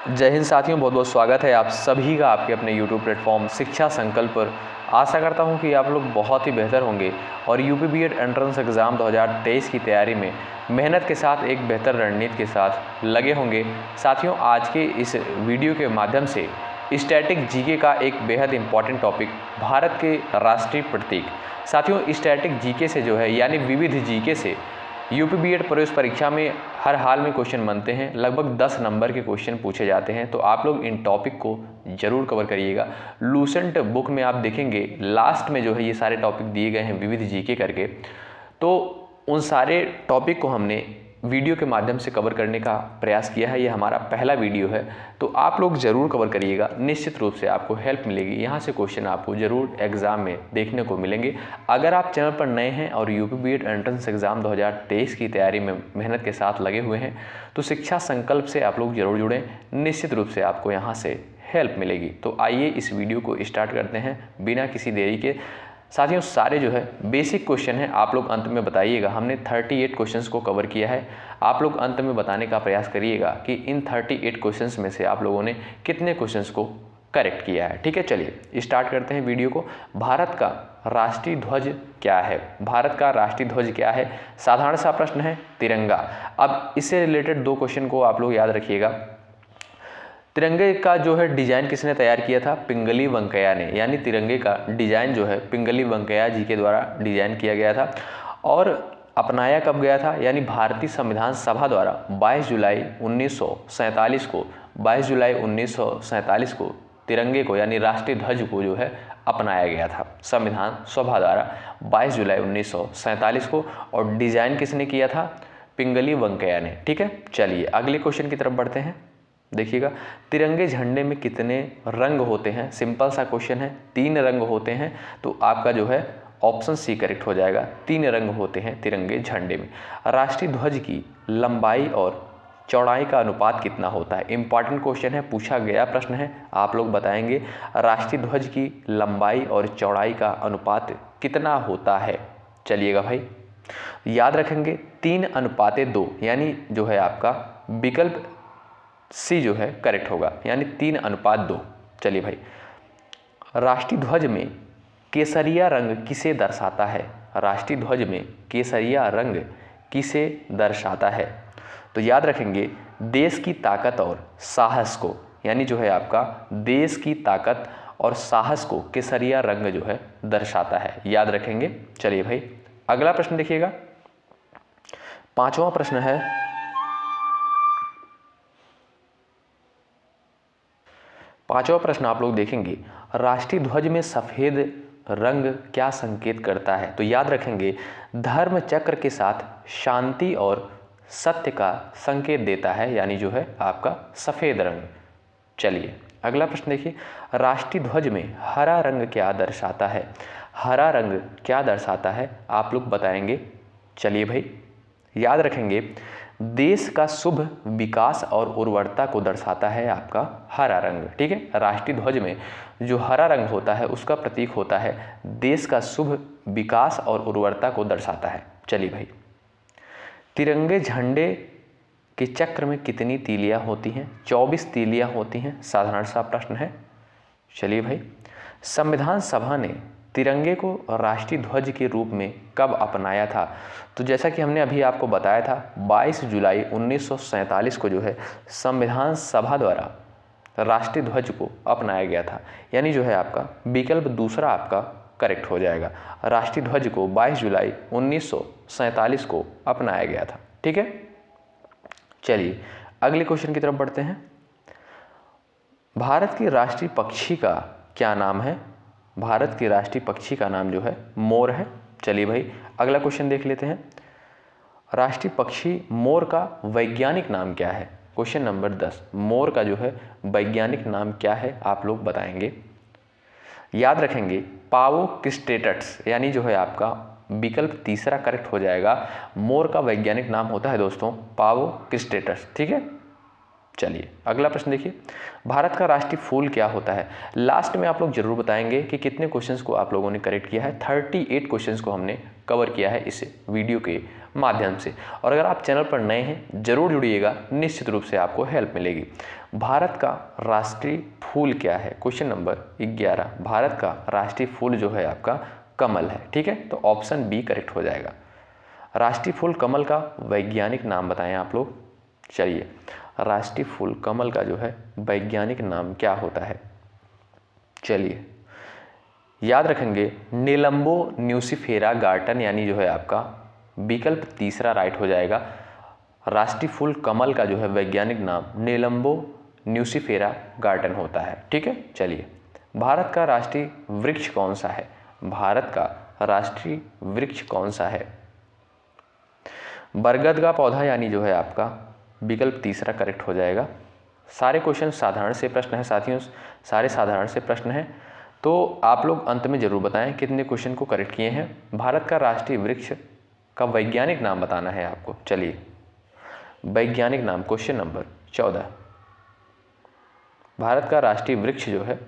जय हिंद साथियों, बहुत बहुत स्वागत है आप सभी का आपके अपने YouTube प्लेटफॉर्म शिक्षा संकल्प पर। आशा करता हूं कि आप लोग बहुत ही बेहतर होंगे और यूपी बीएड एंट्रेंस एग्ज़ाम 2023 की तैयारी में मेहनत के साथ एक बेहतर रणनीति के साथ लगे होंगे। साथियों, आज के इस वीडियो के माध्यम से स्टैटिक जीके का एक बेहद इंपॉर्टेंट टॉपिक, भारत के राष्ट्रीय प्रतीक। साथियों, स्टैटिक जीके से जो है यानी विविध जीके से यूपी बीएड प्रवेश परीक्षा में हर हाल में क्वेश्चन बनते हैं। लगभग 10 नंबर के क्वेश्चन पूछे जाते हैं, तो आप लोग इन टॉपिक को जरूर कवर करिएगा। लूसेंट बुक में आप देखेंगे लास्ट में जो है ये सारे टॉपिक दिए गए हैं विविध जीके करके। तो उन सारे टॉपिक को हमने वीडियो के माध्यम से कवर करने का प्रयास किया है। ये हमारा पहला वीडियो है, तो आप लोग ज़रूर कवर करिएगा। निश्चित रूप से आपको हेल्प मिलेगी, यहाँ से क्वेश्चन आपको ज़रूर एग्ज़ाम में देखने को मिलेंगे। अगर आप चैनल पर नए हैं और यूपी बीएड एंट्रेंस एग्ज़ाम 2023 की तैयारी में मेहनत के साथ लगे हुए हैं, तो शिक्षा संकल्प से आप लोग ज़रूर जुड़ें। निश्चित रूप से आपको यहाँ से हेल्प मिलेगी। तो आइए इस वीडियो को स्टार्ट करते हैं बिना किसी देरी के। साथियों, सारे जो है बेसिक क्वेश्चन हैं, आप लोग अंत में बताइएगा। हमने 38 क्वेश्चंस को कवर किया है। आप लोग अंत में बताने का प्रयास करिएगा कि इन 38 क्वेश्चंस में से आप लोगों ने कितने क्वेश्चंस को करेक्ट किया है। ठीक है, चलिए स्टार्ट करते हैं वीडियो को। भारत का राष्ट्रीय ध्वज क्या है? भारत का राष्ट्रीय ध्वज क्या है? साधारण सा प्रश्न है, तिरंगा। अब इससे रिलेटेड 2 क्वेश्चन को आप लोग याद रखिएगा। तिरंगे का जो है डिज़ाइन किसने तैयार किया था? पिंगली वेंकैया ने। यानी तिरंगे का डिज़ाइन जो है पिंगली वेंकैया जी के द्वारा डिज़ाइन किया गया था। और अपनाया कब गया था? यानी भारतीय संविधान सभा द्वारा 22 जुलाई 1947 को 22 जुलाई 1947 को तिरंगे को यानी राष्ट्रीय ध्वज को जो है अपनाया गया था संविधान सभा द्वारा 22 जुलाई 1947 को। और डिज़ाइन किसने किया था? पिंगली वेंकैया ने। ठीक है, चलिए अगले क्वेश्चन की तरफ बढ़ते हैं। देखिएगा, तिरंगे झंडे में कितने रंग होते हैं? सिंपल सा क्वेश्चन है, 3 रंग होते हैं। तो आपका जो है ऑप्शन सी करेक्ट हो जाएगा। 3 रंग होते हैं तिरंगे झंडे में। राष्ट्रीय ध्वज की लंबाई और चौड़ाई का अनुपात कितना होता है? इंपॉर्टेंट क्वेश्चन है, पूछा गया प्रश्न है। आप लोग बताएंगे राष्ट्रीय ध्वज की लंबाई और चौड़ाई का अनुपात कितना होता है। चलिएगा भाई, याद रखेंगे 3:2, यानी जो है आपका विकल्प सी जो है करेक्ट होगा, यानी 3:2। चलिए भाई, राष्ट्रीय ध्वज में केसरिया रंग किसे दर्शाता है? राष्ट्रीय ध्वज में केसरिया रंग किसे दर्शाता है? तो याद रखेंगे देश की ताकत और साहस को, यानी जो है आपका देश की ताकत और साहस को केसरिया रंग जो है दर्शाता है। याद रखेंगे। चलिए भाई, अगला प्रश्न देखिएगा। 5वां प्रश्न है, 5वां प्रश्न आप लोग देखेंगे, राष्ट्रीय ध्वज में सफ़ेद रंग क्या संकेत करता है? तो याद रखेंगे धर्म चक्र के साथ शांति और सत्य का संकेत देता है, यानी जो है आपका सफ़ेद रंग। चलिए अगला प्रश्न देखिए, राष्ट्रीय ध्वज में हरा रंग क्या दर्शाता है? हरा रंग क्या दर्शाता है? आप लोग बताएंगे। चलिए भाई, याद रखेंगे देश का शुभ विकास और उर्वरता को दर्शाता है आपका हरा रंग। ठीक है, राष्ट्रीय ध्वज में जो हरा रंग होता है उसका प्रतीक होता है देश का शुभ विकास और उर्वरता को दर्शाता है। चलिए भाई, तिरंगे झंडे के चक्र में कितनी तीलियां होती हैं? 24 तीलियां होती हैं। साधारण सा प्रश्न है। चलिए भाई, संविधान सभा ने तिरंगे को राष्ट्रीय ध्वज के रूप में कब अपनाया था? तो जैसा कि हमने अभी आपको बताया था, 22 जुलाई 1947 को जो है संविधान सभा द्वारा राष्ट्रीय ध्वज को अपनाया गया था। यानी जो है आपका विकल्प दूसरा आपका करेक्ट हो जाएगा। राष्ट्रीय ध्वज को 22 जुलाई 1947 को अपनाया गया था। ठीक है, चलिए अगले क्वेश्चन की तरफ बढ़ते हैं। भारत की राष्ट्रीय पक्षी का क्या नाम है? भारत की राष्ट्रीय पक्षी का नाम जो है मोर है। चलिए भाई, अगला क्वेश्चन देख लेते हैं। राष्ट्रीय पक्षी मोर का वैज्ञानिक नाम क्या है? क्वेश्चन नंबर 10, मोर का जो है वैज्ञानिक नाम क्या है? आप लोग बताएंगे। याद रखेंगे पावो क्रिस्टेटस, यानी जो है आपका विकल्प तीसरा करेक्ट हो जाएगा। मोर का वैज्ञानिक नाम होता है दोस्तों पावो क्रिस्टेटस। ठीक है, चलिए अगला प्रश्न देखिए, भारत का राष्ट्रीय फूल क्या होता है। लास्ट में आप लोग जरूर बताएंगे कि कितने क्वेश्चंस को आप लोगों ने करेक्ट किया है। 38 क्वेश्चंस को हमने कवर किया है इस वीडियो के माध्यम से। और अगर आप चैनल पर नए हैं जरूर जुड़िएगा, निश्चित रूप से आपको हेल्प मिलेगी। भारत का राष्ट्रीय फूल क्या है, क्वेश्चन नंबर 11। भारत का राष्ट्रीय फूल जो है आपका कमल है, ठीक है, तो ऑप्शन बी करेक्ट हो जाएगा। राष्ट्रीय फूल कमल का वैज्ञानिक नाम बताएं आप लोग। चलिए, राष्ट्रीय फूल कमल का जो है वैज्ञानिक नाम क्या होता है, चलिए याद रखेंगे नीलंबो न्यूसिफेरा गार्टन, यानी जो है आपका विकल्प तीसरा राइट हो जाएगा। राष्ट्रीय फूल कमल का जो है वैज्ञानिक नाम नीलंबो न्यूसिफेरा गार्टन होता है, ठीक है। चलिए, भारत का राष्ट्रीय वृक्ष कौन सा है, भारत का राष्ट्रीय वृक्ष कौन सा है। बरगद का पौधा, यानी जो है आपका विकल्प तीसरा करेक्ट हो जाएगा। सारे क्वेश्चन साधारण से प्रश्न है साथियों, सारे साधारण से प्रश्न हैं, तो आप लोग अंत में जरूर बताएं कितने क्वेश्चन को करेक्ट किए हैं। भारत का राष्ट्रीय वृक्ष का वैज्ञानिक नाम बताना है आपको। चलिए, वैज्ञानिक नाम क्वेश्चन नंबर 14। भारत का राष्ट्रीय वृक्ष जो है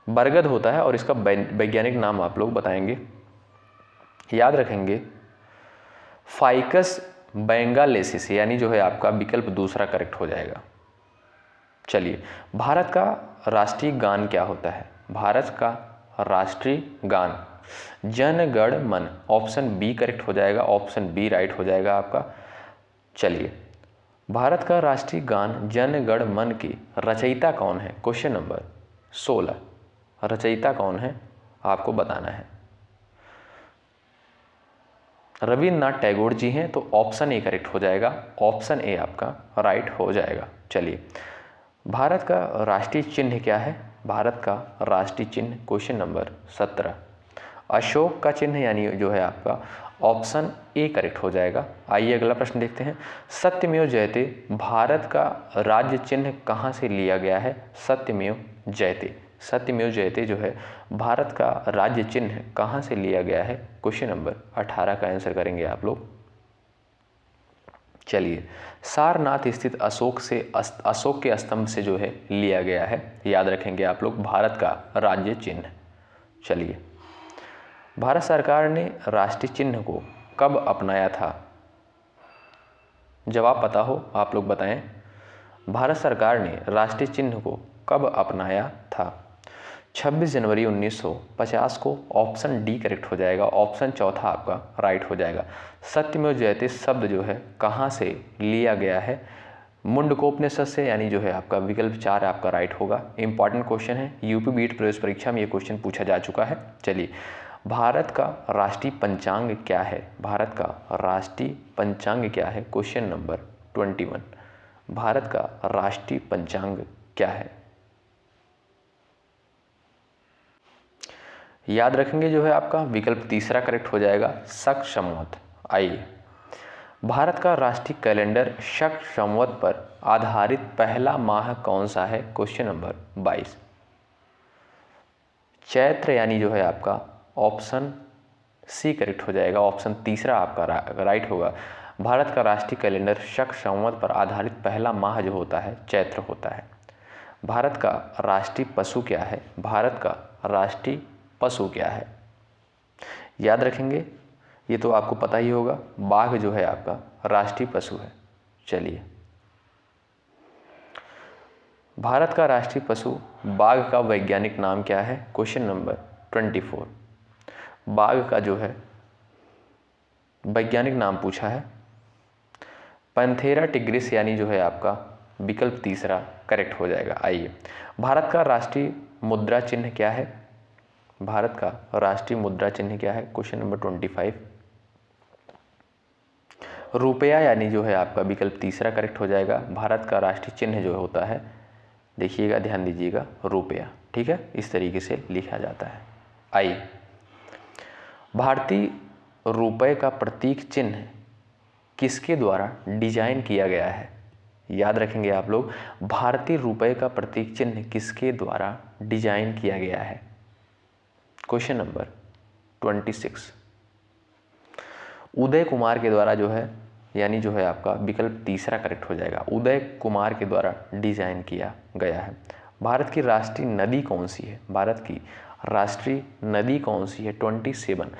बरगद होता है और इसका वैज्ञानिक नाम आप लोग बताएंगे। याद रखेंगे फाइकस बेंगालेसिस, यानी जो है आपका विकल्प दूसरा करेक्ट हो जाएगा। चलिए, भारत का राष्ट्रीय गान क्या होता है, भारत का राष्ट्रीय गान जन गण मन, ऑप्शन बी करेक्ट हो जाएगा, ऑप्शन बी राइट हो जाएगा आपका। चलिए, भारत का राष्ट्रीय गान जन गण मन की रचयिता कौन है, क्वेश्चन नंबर 16। रचयिता कौन है आपको बताना है। रविन्द्रनाथ टैगोर जी हैं, तो ऑप्शन ए करेक्ट हो जाएगा, ऑप्शन ए आपका राइट हो जाएगा। चलिए, भारत का राष्ट्रीय चिन्ह क्या है, भारत का राष्ट्रीय चिन्ह क्वेश्चन नंबर 17 अशोक का चिन्ह, यानी जो है आपका ऑप्शन ए करेक्ट हो जाएगा। आइए अगला प्रश्न देखते हैं। सत्यमेव जयते भारत का राज्य चिन्ह कहाँ से लिया गया है, सत्यमेव जयते, सत्यमेव जयते जो है भारत का राज्य चिन्ह कहाँ से लिया गया है, क्वेश्चन नंबर 18 का आंसर करेंगे आप लोग। चलिए, सारनाथ स्थित अशोक के स्तंभ से जो है लिया गया है, याद रखेंगे आप लोग भारत का राज्य चिन्ह। चलिए, भारत सरकार ने राष्ट्रीय चिन्ह को कब अपनाया था, जवाब पता हो आप लोग बताएं। भारत सरकार ने राष्ट्रीय चिन्ह को कब अपनाया था, 26 जनवरी 1950 को, ऑप्शन डी करेक्ट हो जाएगा, ऑप्शन चौथा आपका राइट हो जाएगा। सत्यमेव जयते शब्द जो है कहाँ से लिया गया है, मुंडकोपनिषद से, यानी जो है आपका विकल्प 4 आपका राइट होगा। इंपॉर्टेंट क्वेश्चन है, यूपी बीट प्रवेश परीक्षा में ये क्वेश्चन पूछा जा चुका है। चलिए, भारत का राष्ट्रीय पंचांग क्या है, भारत का राष्ट्रीय पंचांग क्या है, क्वेश्चन नंबर 21। भारत का राष्ट्रीय पंचांग क्या है, याद रखेंगे जो है आपका विकल्प तीसरा करेक्ट हो जाएगा, शक संवत। आइए, भारत का राष्ट्रीय कैलेंडर शक संवत पर आधारित पहला माह कौन सा है, क्वेश्चन नंबर 22 चैत्र, यानी जो है आपका ऑप्शन सी करेक्ट हो जाएगा, ऑप्शन तीसरा आपका राइट होगा। भारत का राष्ट्रीय कैलेंडर शक संवत पर आधारित पहला माह जो होता है चैत्र होता है। भारत का राष्ट्रीय पशु क्या है, भारत का राष्ट्रीय पशु क्या है, याद रखेंगे, ये तो आपको पता ही होगा, बाघ जो है आपका राष्ट्रीय पशु है। चलिए, भारत का राष्ट्रीय पशु बाघ का वैज्ञानिक नाम क्या है, क्वेश्चन नंबर 24। बाघ का जो है वैज्ञानिक नाम पूछा है, पैंथेरा टिग्रिस, यानी जो है आपका विकल्प तीसरा करेक्ट हो जाएगा। आइए, भारत का राष्ट्रीय मुद्रा चिन्ह क्या है, भारत का राष्ट्रीय मुद्रा चिन्ह क्या है, क्वेश्चन नंबर 25 रुपया, यानी जो है आपका विकल्प तीसरा करेक्ट हो जाएगा। भारत का राष्ट्रीय चिन्ह जो होता है, देखिएगा, ध्यान दीजिएगा, रुपया, ठीक है, इस तरीके से लिखा जाता है। आइए, भारतीय रुपये का प्रतीक चिन्ह किसके द्वारा डिजाइन किया गया है, याद रखेंगे आप लोग, भारतीय रुपये का प्रतीक चिन्ह किसके द्वारा डिजाइन किया गया है, क्वेश्चन नंबर 26 उदय कुमार के द्वारा जो है यानी जो है आपका विकल्प तीसरा करेक्ट हो जाएगा, उदय कुमार के द्वारा डिजाइन किया गया है। भारत की राष्ट्रीय नदी कौन सी है? भारत की राष्ट्रीय नदी कौन सी है? 27।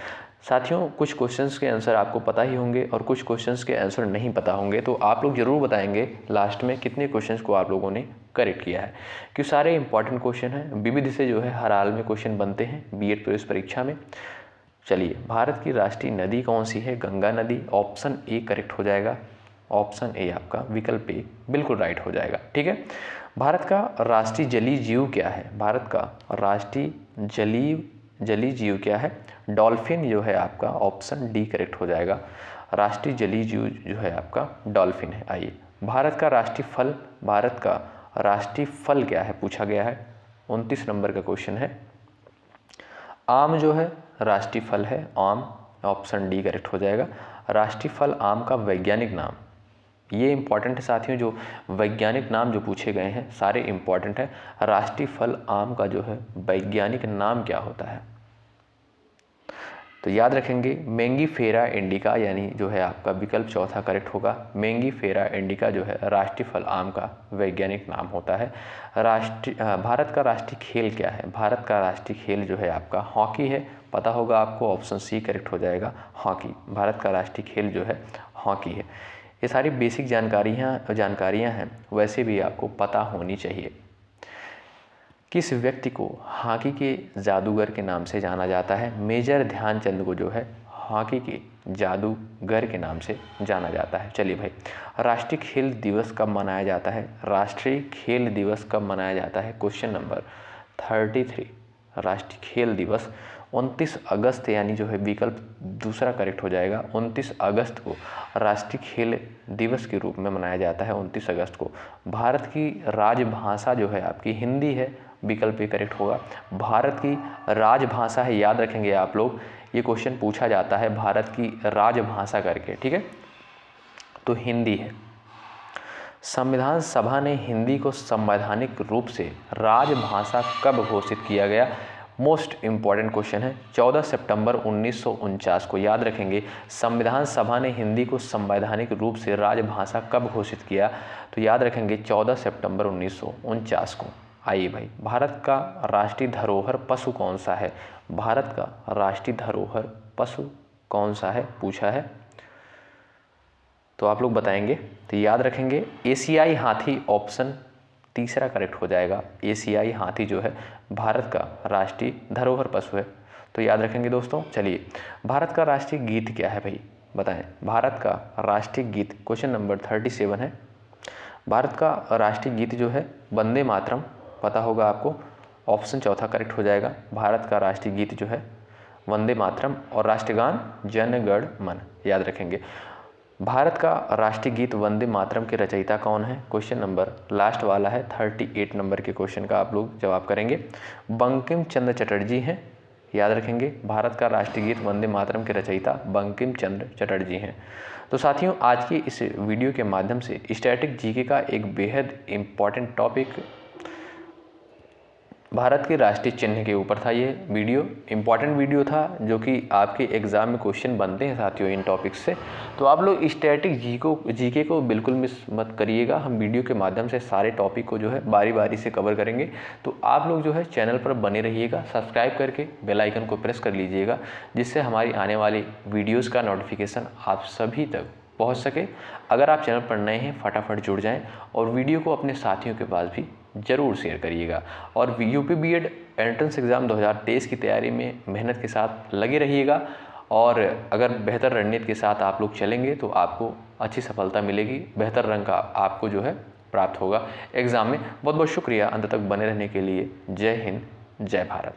साथियों, कुछ क्वेश्चंस के आंसर आपको पता ही होंगे और कुछ क्वेश्चंस के आंसर नहीं पता होंगे, तो आप लोग जरूर बताएंगे लास्ट में कितने क्वेश्चंस को आप लोगों ने करेक्ट किया है, क्योंकि सारे इंपॉर्टेंट क्वेश्चन हैं, विविध से जो है हर हाल में क्वेश्चन बनते हैं बीएड प्रवेश परीक्षा में। चलिए, भारत की राष्ट्रीय नदी कौन सी है? गंगा नदी। ऑप्शन ए करेक्ट हो जाएगा, ऑप्शन ए आपका विकल्प ए बिल्कुल राइट हो जाएगा। ठीक है, भारत का राष्ट्रीय जलीय जीव क्या है? भारत का राष्ट्रीय जलीय जीव क्या है? डॉल्फिन जो है आपका ऑप्शन डी करेक्ट हो जाएगा, राष्ट्रीय जलीय जीव जो है आपका डॉल्फिन है। आइए, भारत का राष्ट्रीय फल, भारत का राष्ट्रीय फल क्या है पूछा गया है, 29 नंबर का क्वेश्चन है। आम जो है राष्ट्रीय फल है, आम, ऑप्शन डी करेक्ट हो जाएगा। राष्ट्रीय फल आम का वैज्ञानिक नाम, ये इंपॉर्टेंट है साथियों, जो वैज्ञानिक नाम जो पूछे गए हैं सारे इंपॉर्टेंट है। राष्ट्रीय फल आम का जो है वैज्ञानिक नाम क्या होता है? तो याद रखेंगे मैंगीफेरा इंडिका, यानी जो है आपका विकल्प चौथा करेक्ट होगा। मैंगीफेरा इंडिका जो है राष्ट्रीय फल आम का वैज्ञानिक नाम होता है। भारत का राष्ट्रीय खेल क्या है? भारत का राष्ट्रीय खेल जो है आपका हॉकी है, पता होगा आपको, ऑप्शन सी करेक्ट हो जाएगा, हॉकी। भारत का राष्ट्रीय खेल जो है हॉकी है। ये सारी बेसिक जानकारियाँ हैं, वैसे भी आपको पता होनी चाहिए। किस व्यक्ति को हॉकी के जादूगर के नाम से जाना जाता है? मेजर ध्यानचंद को जो है हॉकी के जादूगर के नाम से जाना जाता है। चलिए भाई, राष्ट्रीय खेल दिवस कब मनाया जाता है? राष्ट्रीय खेल दिवस कब मनाया जाता है? Question number 33। राष्ट्रीय खेल दिवस 29 अगस्त, यानी जो है विकल्प दूसरा करेक्ट हो जाएगा। 29 अगस्त को राष्ट्रीय खेल दिवस के रूप में मनाया जाता है, 29 अगस्त को। भारत की राजभाषा जो है आपकी हिंदी है, विकल्प ए करेक्ट होगा। भारत की राजभाषा है, याद रखेंगे आप लोग, ये क्वेश्चन पूछा जाता है भारत की राजभाषा करके, ठीक है, तो हिंदी है। संविधान सभा ने हिंदी को संवैधानिक रूप से राजभाषा कब घोषित किया गया? मोस्ट इम्पॉर्टेंट क्वेश्चन है। 14 सितंबर 1949 को, याद रखेंगे, संविधान सभा ने हिंदी को संवैधानिक रूप से राजभाषा कब घोषित किया? तो याद रखेंगे 14 सितंबर 1949 को। आइए भाई, भारत का राष्ट्रीय धरोहर पशु कौन सा है? भारत का राष्ट्रीय धरोहर पशु कौन सा है पूछा है, तो आप लोग बताएंगे। तो याद रखेंगे एशियाई हाथी, ऑप्शन तीसरा करेक्ट हो जाएगा। एशियाई हाथी जो है भारत का राष्ट्रीय धरोहर पशु है, तो याद रखेंगे दोस्तों। चलिए, भारत का राष्ट्रीय गीत क्या है भाई, बताएं। भारत का राष्ट्रीय गीत, क्वेश्चन नंबर 37 है। भारत का राष्ट्रीय गीत जो है वंदे मातरम, पता होगा आपको, ऑप्शन चौथा करेक्ट हो जाएगा। भारत का राष्ट्रीय गीत जो है वंदे मातरम, और राष्ट्रगान जन गण मन, याद रखेंगे। भारत का राष्ट्रीय गीत वंदे मातरम के रचयिता कौन है? क्वेश्चन नंबर लास्ट वाला है, 38 नंबर के क्वेश्चन का आप लोग जवाब करेंगे। बंकिम चंद्र चटर्जी हैं, याद रखेंगे। भारत का राष्ट्रीय गीत वंदे मातरम के रचयिता बंकिम चंद्र चटर्जी हैं। तो साथियों, आज की इस वीडियो के माध्यम से स्टैटिक जीके का एक बेहद इम्पॉर्टेंट टॉपिक भारत के राष्ट्रीय चिन्ह के ऊपर था। ये वीडियो इम्पॉर्टेंट वीडियो था, जो कि आपके एग्ज़ाम में क्वेश्चन बनते हैं साथियों इन टॉपिक्स से। तो आप लोग स्टैटिक जीके को बिल्कुल मिस मत करिएगा। हम वीडियो के माध्यम से सारे टॉपिक को जो है बारी बारी से कवर करेंगे। तो आप लोग जो है चैनल पर बने रहिएगा, सब्सक्राइब करके बेल आइकन को प्रेस कर लीजिएगा, जिससे हमारी आने वाली वीडियोज़ का नोटिफिकेशन आप सभी तक पहुँच सके। अगर आप चैनल पर नए हैं, फटाफट जुड़ जाएँ और वीडियो को अपने साथियों के पास भी ज़रूर शेयर करिएगा। और यूपी बीएड एंट्रेंस एग्ज़ाम 2023 की तैयारी में मेहनत के साथ लगे रहिएगा। और अगर बेहतर रणनीति के साथ आप लोग चलेंगे तो आपको अच्छी सफलता मिलेगी, बेहतर रंग का आपको जो है प्राप्त होगा एग्ज़ाम में। बहुत बहुत शुक्रिया अंत तक बने रहने के लिए। जय हिंद, जय भारत।